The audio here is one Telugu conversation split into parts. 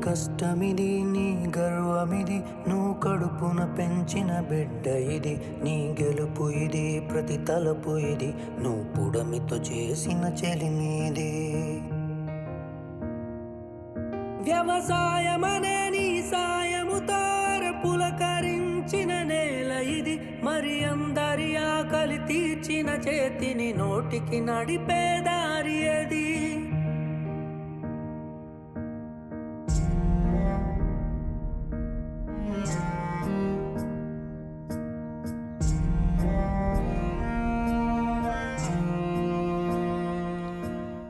కష్టమిది నీ గర్వమిది నువ్వు కడుపున పెంచిన బిడ్డ ఇది నీ గెలుపు ఇది ప్రతి తలపు ఇది నువ్వు పుడమితో చేసిన చెలిమీది వ్యవసాయమనే నీ సాయముతో పులకరించిన నేల ఇది మరి అందరి ఆకలి తీర్చిన చేతిని నోటికి నడిపే దారి అది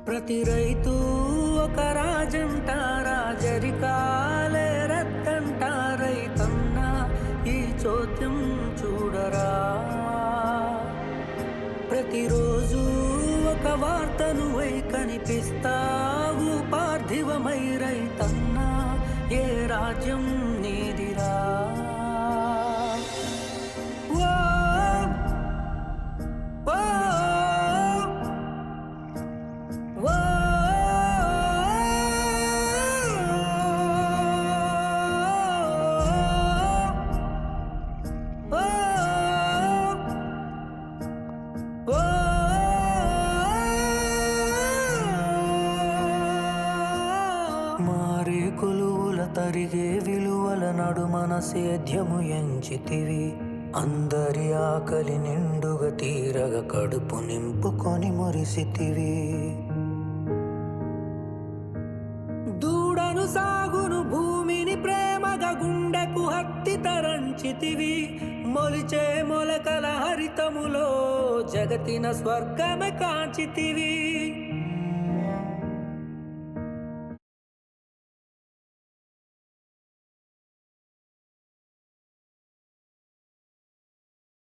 ప్రతి రైతు ఒక రాజంట రాజరికాలే రత్తంట రైతన్నా ఈ చోద్యం చూడరా ప్రతిరోజు ఒక వార్తను వై కనిపిస్తావు పార్థివమై రైతన్నా ఏ రాజ్యం నీదిరా మారే కొలువుల తరిగే విలువల నడుమన సేద్యము ఎంచితివి అందరి ఆకలి నిండుగా తీరగా కడుపు నింపుకొని మురిసితివి దూడను సాగును భూమిని ప్రేమగా గుండెకు హత్తి తరంచితివి మొలిచే మొలకల హరితములో జగతిన స్వర్గమే కాంచితివి